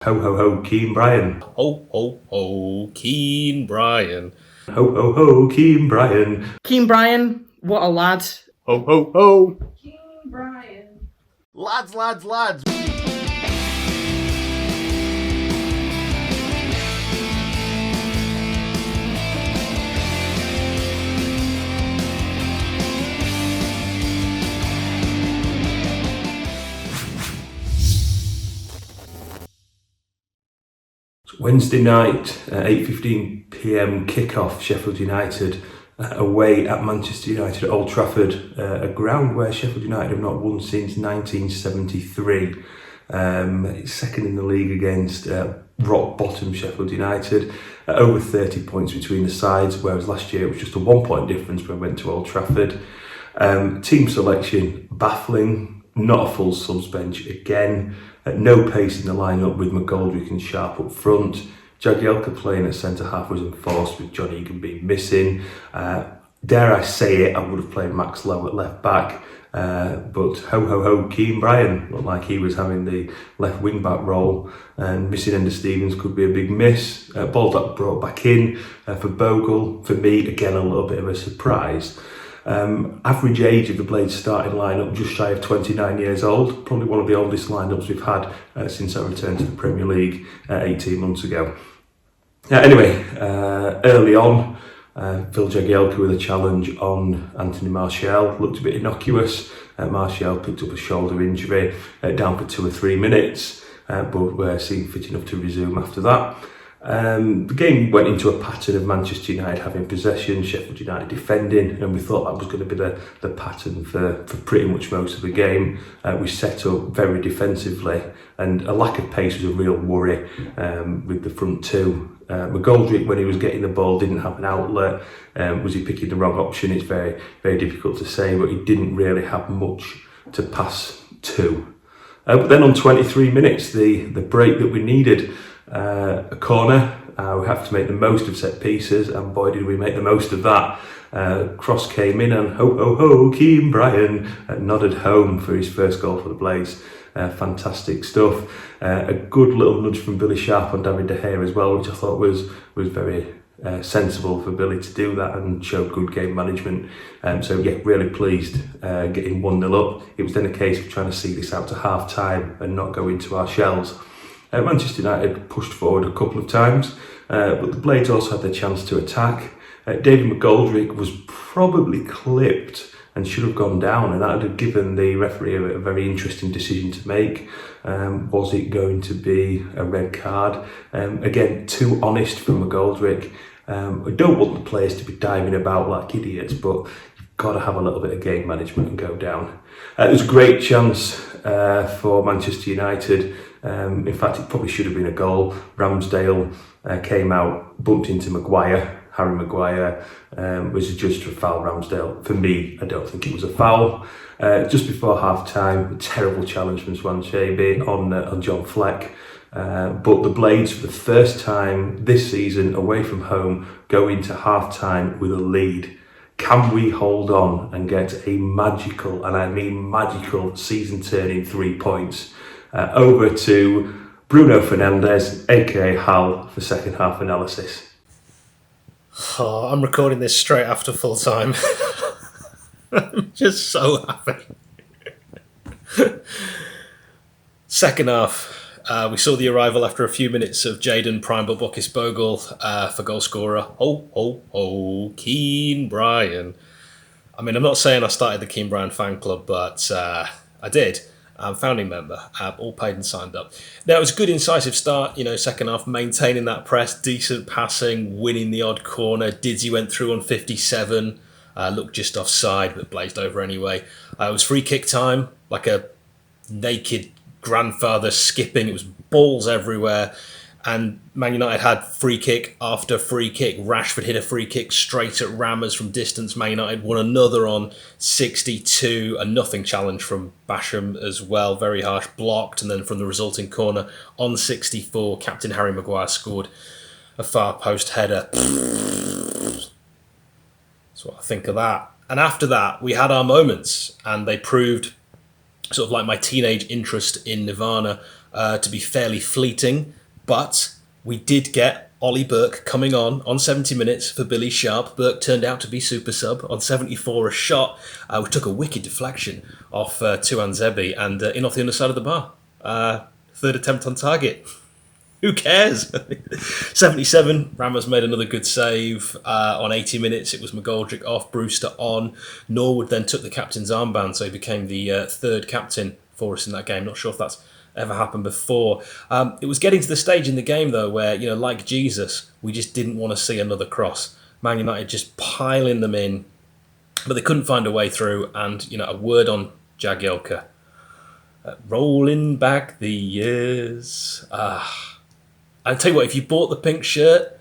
Ho ho ho, Keen Brian. Ho ho ho, Keen Brian. Ho ho ho, Keen Brian. Keen Brian, what a lad. Ho ho ho. Keen Brian. Lads. Wednesday night, 8:15 p.m. kickoff, Sheffield United away at Manchester United at Old Trafford, a ground where Sheffield United have not won since 1973. It's second in the league against rock bottom Sheffield United, over 30 points between the sides, whereas last year it was just a 1 point difference when we went to Old Trafford. Team selection baffling, not a full subs bench again. No pace in the lineup with McGoldrick and Sharp up front. Jagielka playing at centre-half was enforced with John Egan being missing. Dare I say it, I would have played Max Lowe at left-back. But ho-ho-ho, Keen Brian looked like he was having the left wing-back role, and missing Ender Stevens could be a big miss. Buildup brought back in for Bogle. For me, again, a little bit of a surprise. Average age of the Blades starting lineup just shy of 29 years old, probably one of the oldest lineups we've had since I returned to the Premier League 18 months ago. Anyway, early on, Phil Jagielka with a challenge on Anthony Martial looked a bit innocuous. Martial picked up a shoulder injury, down for 2 or 3 minutes, but seemed fit enough to resume after that. The game went into a pattern of Manchester United having possession, Sheffield United defending, and we thought that was going to be the pattern for pretty much most of the game. We set up very defensively, and a lack of pace was a real worry with the front two. McGoldrick, when he was getting the ball, didn't have an outlet. Was he picking the wrong option? It's very, very difficult to say, but he didn't really have much to pass to. But then on 23 minutes, the break that we needed, a corner, we have to make the most of set pieces, and boy did we make the most of that. Cross came in, and ho, Keen Brian nodded home for his first goal for the Blades. Fantastic stuff. A good little nudge from Billy Sharp on David De Gea as well, which I thought was very sensible for Billy to do that and showed good game management. So yeah, really pleased getting 1-0 up. It was then a case of trying to see this out to half time and not go into our shells. Manchester United pushed forward a couple of times, but the Blades also had their chance to attack. David McGoldrick was probably clipped and should have gone down, and that would have given the referee a very interesting decision to make. Was it going to be a red card? Again, too honest from McGoldrick. I don't want the players to be diving about like idiots, but you've got to have a little bit of game management and go down. It was a great chance for Manchester United. In fact, it probably should have been a goal. Ramsdale came out, bumped into Maguire. Harry Maguire was adjudged for a foul. Ramsdale, for me, I don't think it was a foul. Just before half-time, a terrible challenge from Swansea on John Fleck. But the Blades, for the first time this season, away from home, go into half-time with a lead. Can we hold on and get a magical, and I mean magical, season-turning 3 points? Over to Bruno Fernandes, aka Hal, for second half analysis. Oh, I'm recording this straight after full time. I'm just so happy. Second half, we saw the arrival after a few minutes of Jadon Prime Bukis Bogle for goal scorer. Ho, Keen Brian. I mean, I'm not saying I started the Keen Brian fan club, but I did. I'm founding member, all paid and signed up. Now, it was a good incisive start, second half, maintaining that press, decent passing, winning the odd corner. Didzy went through on 57, looked just offside, but blazed over anyway. It was free kick time, like a naked grandfather skipping. It was balls everywhere. And Man United had free kick after free kick. Rashford hit a free kick straight at Rammers from distance. Man United won another on 62. A nothing challenge from Basham as well. Very harsh, blocked. And then from the resulting corner on 64, Captain Harry Maguire scored a far post header. That's what I think of that. And after that, we had our moments. And they proved sort of like my teenage interest in Nirvana to be fairly fleeting, but we did get Ollie Burke coming on 70 minutes for Billy Sharp. Burke turned out to be super sub on 74, a shot. We took a wicked deflection off Tuan Zebi and in off the underside of the bar. Third attempt on target. Who cares? 77, Ramos made another good save. On 80 minutes, it was McGoldrick off, Brewster on. Norwood then took the captain's armband, so he became the third captain for us in that game. Not sure if that's ever happened before. It was getting to the stage in the game, though, where, like Jesus, we just didn't want to see another cross. Man United just piling them in, but they couldn't find a way through. And, a word on Jagielka. Rolling back the years. I'll tell you what, if you bought the pink shirt,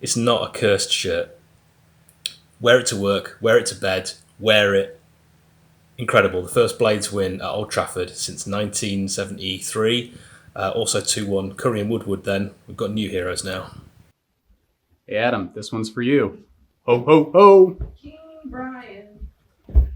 it's not a cursed shirt. Wear it to work, wear it to bed, wear it. Incredible. The first Blades win at Old Trafford since 1973. Also 2-1. Curry and Woodward then. We've got new heroes now. Hey, Adam, this one's for you. Ho, ho, ho! King Brian.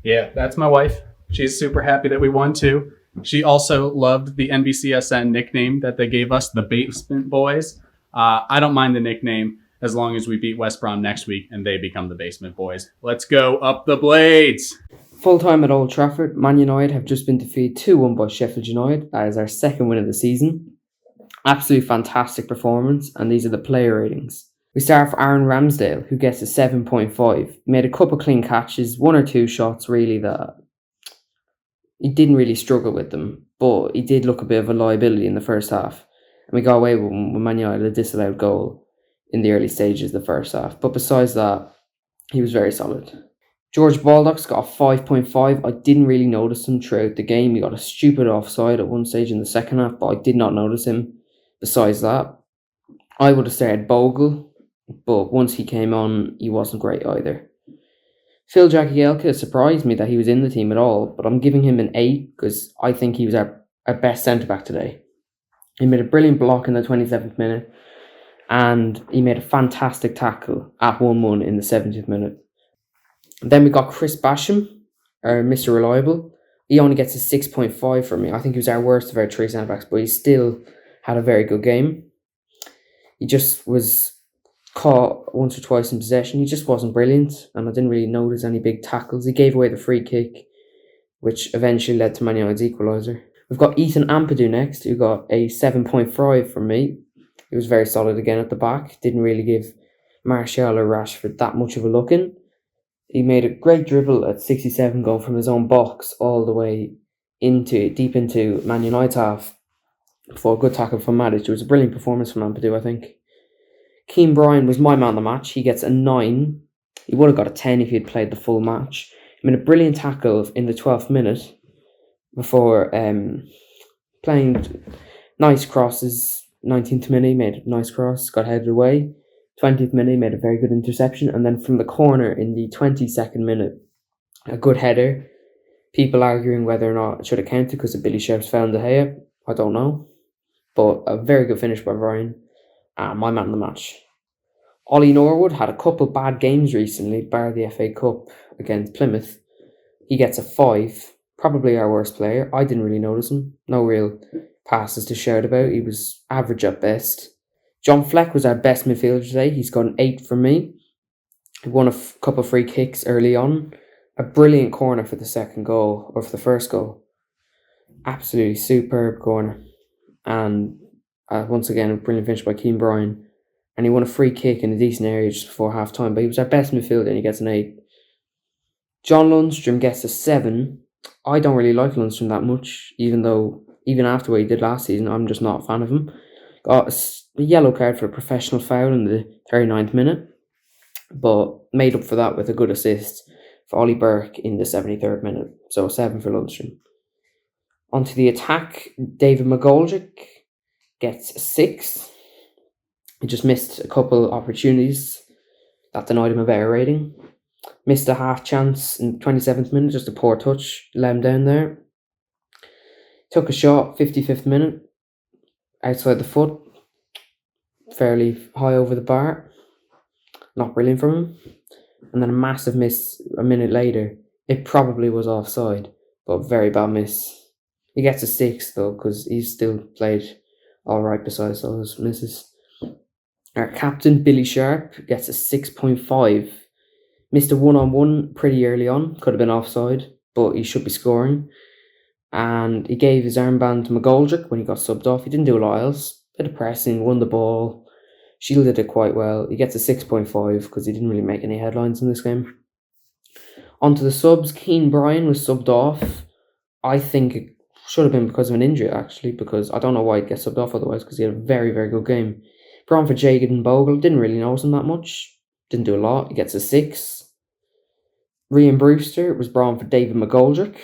Yeah, that's my wife. She's super happy that we won, too. She also loved the NBCSN nickname that they gave us, the Basement Boys. I don't mind the nickname as long as we beat West Brom next week and they become the Basement Boys. Let's go up the Blades! Full time at Old Trafford, Man United have just been defeated 2-1 by Sheffield United. That is our second win of the season. Absolutely fantastic performance, and these are the player ratings. We start for Aaron Ramsdale, who gets a 7.5. He made a couple clean catches, one or two shots really that he didn't really struggle with them, but he did look a bit of a liability in the first half. And we got away with Man United a disallowed goal in the early stages of the first half. But besides that, he was very solid. George Baldock's got a 5.5. I didn't really notice him throughout the game. He got a stupid offside at one stage in the second half, but I did not notice him. Besides that, I would have started Bogle, but once he came on, he wasn't great either. Phil Jagielka surprised me that he was in the team at all, but I'm giving him an 8 because I think he was our best centre-back today. He made a brilliant block in the 27th minute, and he made a fantastic tackle at 1-1 in the 70th minute. Then we got Chris Basham, our Mr. Reliable. He only gets a 6.5 from me. I think he was our worst of our three centre-backs, but he still had a very good game. He just was caught once or twice in possession. He just wasn't brilliant, and I didn't really notice any big tackles. He gave away the free kick, which eventually led to Man United's equaliser. We've got Ethan Ampadu next, who got a 7.5 from me. He was very solid again at the back. Didn't really give Martial or Rashford that much of a look in. He made a great dribble at 67, going from his own box all the way deep into Man United's half for a good tackle from Matic. It was a brilliant performance from Ampadu, I think. Keane Bryan was my man of the match. He gets a 9. He would have got a 10 if he had played the full match. He made a brilliant tackle in the 12th minute before playing nice crosses. 19th minute, he made a nice cross, got headed away. 20th minute, he made a very good interception. And then from the corner in the 22nd minute, a good header. People arguing whether or not it should have counted because of Billy Sheff's foul in De Gea. I don't know. But a very good finish by Ryan. My man of the match. Ollie Norwood had a couple bad games recently, bar the FA Cup against Plymouth. He gets a 5. Probably our worst player. I didn't really notice him. No real passes to shout about. He was average at best. John Fleck was our best midfielder today. He's got an 8 from me. He won a couple of free kicks early on. A brilliant corner for the second goal, or for the first goal. Absolutely superb corner. And once again, a brilliant finish by Keane Bryan. And he won a free kick in a decent area just before half time. But he was our best midfielder and he gets an 8. John Lundstrom gets a 7. I don't really like Lundstrom that much, even after what he did last season, I'm just not a fan of him. Got a yellow card for a professional foul in the 39th minute, but made up for that with a good assist for Ollie Burke in the 73rd minute. So a 7 for Lundstrom. Onto the attack, David McGoldrick gets a 6. He just missed a couple opportunities that denied him a better rating. Missed a half chance in the 27th minute, just a poor touch, let him down there. Took a shot, 55th minute, outside the foot, fairly high over the bar. Not brilliant from him. And then a massive miss a minute later. It probably was offside, but very bad miss. He gets a 6 though, because he's still played all right besides those misses. Our captain, Billy Sharp, gets a 6.5. Missed a one-on-one pretty early on. Could have been offside, but he should be scoring. And he gave his armband to McGoldrick when he got subbed off. He didn't do a lot else. Bit of pressing, won the ball, shielded it quite well. He gets a 6.5 because he didn't really make any headlines in this game. Onto the subs, Keane Bryan was subbed off. I think it should have been because of an injury, actually, because I don't know why he'd get subbed off otherwise, because he had a very, very good game. Brought on for Jaden Bogle, didn't really notice him that much. Didn't do a lot. He gets a 6. Ryan Brewster was brought on for David McGoldrick.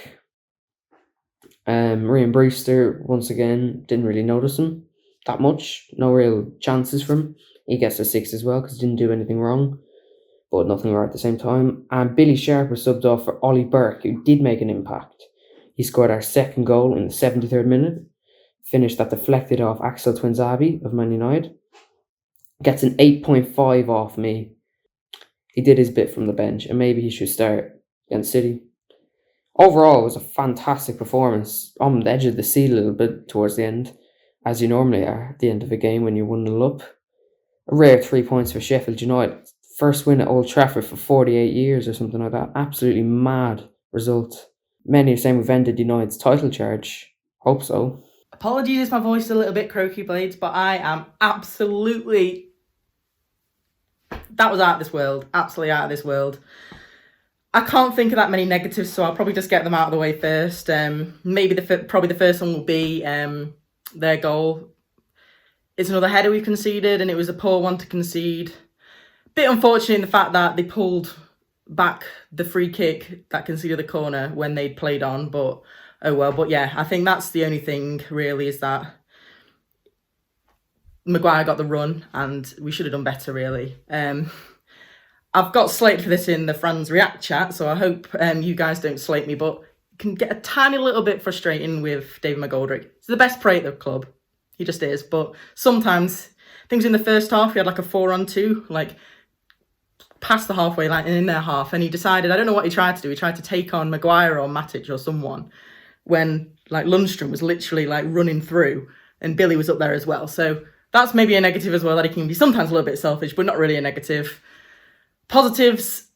Ryan Brewster, once again, didn't really notice him that much. No real chances from him. He gets a 6 as well because he didn't do anything wrong, but nothing right at the same time. And Billy Sharp was subbed off for Ollie Burke, who did make an impact. He scored our second goal in the 73rd minute. Finished that deflected off Axel Twinsabi of Man United. Gets an 8.5 off me. He did his bit from the bench, and maybe he should start against City. Overall, it was a fantastic performance. On the edge of the seat a little bit towards the end, as you normally are at the end of a game when you're 1-0 up. A rare 3 points for Sheffield United. First win at Old Trafford for 48 years or something like that. Absolutely mad result. Many are saying we've ended United's title charge. Hope so. Apologies if my voice is a little bit croaky, Blades, but I am absolutely... That was out of this world. Absolutely out of this world. I can't think of that many negatives, so I'll probably just get them out of the way first. Maybe probably the first one will be their goal. It's another header we conceded, and it was a poor one to concede. Bit unfortunate in the fact that they pulled back the free kick that conceded the corner when they'd played on, but oh well. But yeah, I think that's the only thing really, is that Maguire got the run and we should have done better really. I've got slated for this in the Franz React chat, so I hope you guys don't slate me, but it can get a tiny little bit frustrating with David McGoldrick. He's the best player at the club. He just is. But sometimes, things in the first half, he had like a 4-on-2, like past the halfway line and in their half, and he decided, I don't know what he tried to do, he tried to take on Maguire or Matic or someone when like Lundstrom was literally like running through and Billy was up there as well. So that's maybe a negative as well, that he can be sometimes a little bit selfish, but not really a negative. Positives,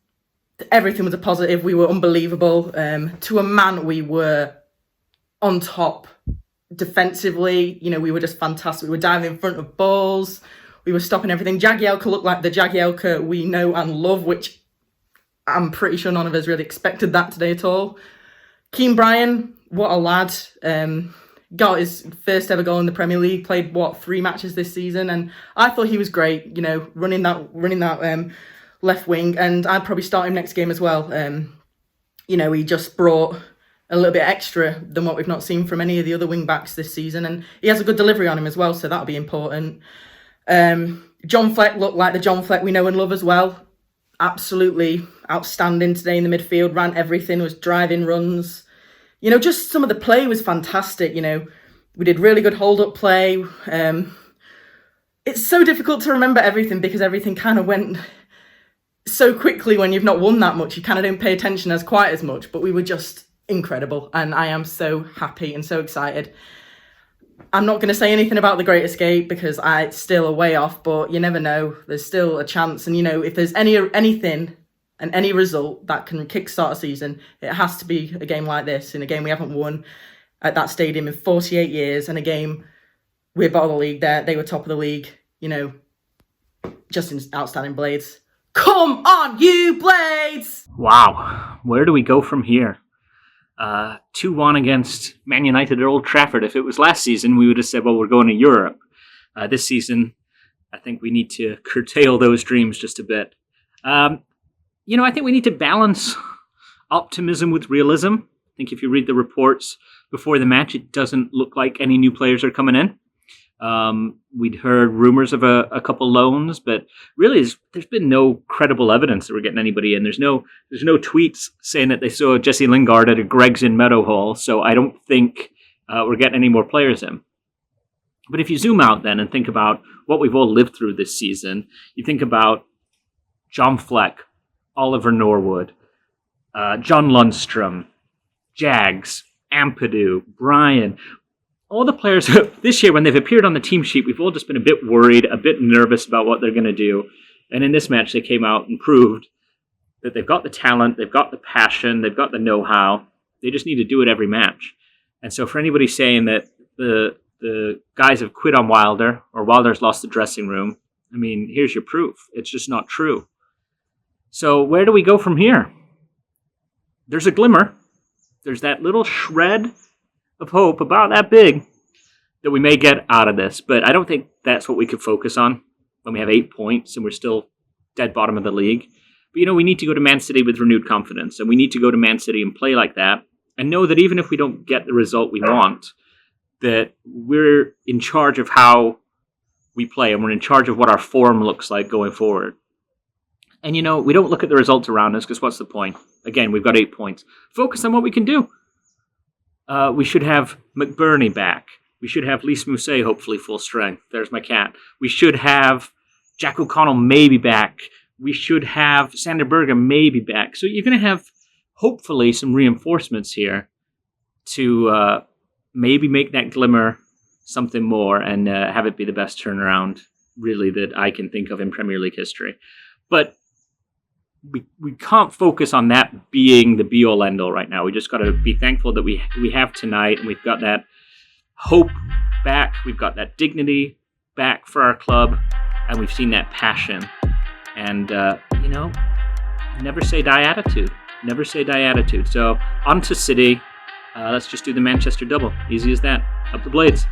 everything was a positive. We were unbelievable. To a man, we were on top defensively. You know, we were just fantastic. We were diving in front of balls. We were stopping everything. Jagielka looked like the Jagielka we know and love, which I'm pretty sure none of us really expected that today at all. Keane Bryan, what a lad. Got his first ever goal in the Premier League, played, 3 matches this season, and I thought he was great, you know, running that left wing, and I'd probably start him next game as well. You know, he just brought a little bit extra than what we've not seen from any of the other wing backs this season, and he has a good delivery on him as well, so that'll be important. John Fleck looked like the John Fleck we know and love as well. Absolutely outstanding today in the midfield, ran everything, was driving runs. You know, just some of the play was fantastic. You know, we did really good hold-up play. It's so difficult to remember everything because everything kind of went so quickly when you've not won that much. You kind of don't pay attention as quite as much, but we were just incredible. And I am so happy and so excited. I'm not going to say anything about the Great Escape because it's still a way off, but you never know. There's still a chance. And, you know, if there's anything and any result that can kickstart a season, it has to be a game like this, in a game we haven't won at that stadium in 48 years, and a game we're bottom of the league there. They were top of the league, you know, just in outstanding, Blades. Come on, you Blades! Wow, where do we go from here? 2-1 against Man United at Old Trafford. If it was last season, we would have said, well, we're going to Europe. This season, I think we need to curtail those dreams just a bit. You know, I think we need to balance optimism with realism. I think if you read the reports before the match, it doesn't look like any new players are coming in. We'd heard rumors of a couple loans, but really there's been no credible evidence that we're getting anybody in. There's no tweets saying that they saw Jesse Lingard at a Greg's in Meadowhall, so I don't think we're getting any more players in. But if you zoom out then and think about what we've all lived through this season, you think about John Fleck, Oliver Norwood, John Lundstrom, Jags, Ampadu, Brian, all the players this year, when they've appeared on the team sheet, we've all just been a bit worried, a bit nervous about what they're going to do. And in this match, they came out and proved that they've got the talent, they've got the passion, they've got the know-how. They just need to do it every match. And so for anybody saying that the guys have quit on Wilder or Wilder's lost the dressing room, I mean, here's your proof. It's just not true. So where do we go from here? There's a glimmer. There's that little shred of hope, about that big, that we may get out of this. But I don't think that's what we could focus on when we have 8 points and we're still dead bottom of the league. But, we need to go to Man City with renewed confidence, and we need to go to Man City and play like that and know that even if we don't get the result we want, that we're in charge of how we play and we're in charge of what our form looks like going forward. And, we don't look at the results around us, because what's the point? Again, we've got 8 points. Focus on what we can do. We should have McBurney back. We should have Lys Mousset hopefully full strength. There's my cat. We should have Jack O'Connell maybe back. We should have Sander Berge maybe back. So you're going to have hopefully some reinforcements here to maybe make that glimmer something more and have it be the best turnaround really that I can think of in Premier League history. But we can't focus on that being the be-all, end-all right now. We just got to be thankful that we have tonight, and we've got that hope back. We've got that dignity back for our club, and we've seen that passion. And, never say die attitude. Never say die attitude. So, on to City. Let's just do the Manchester double. Easy as that. Up the Blades.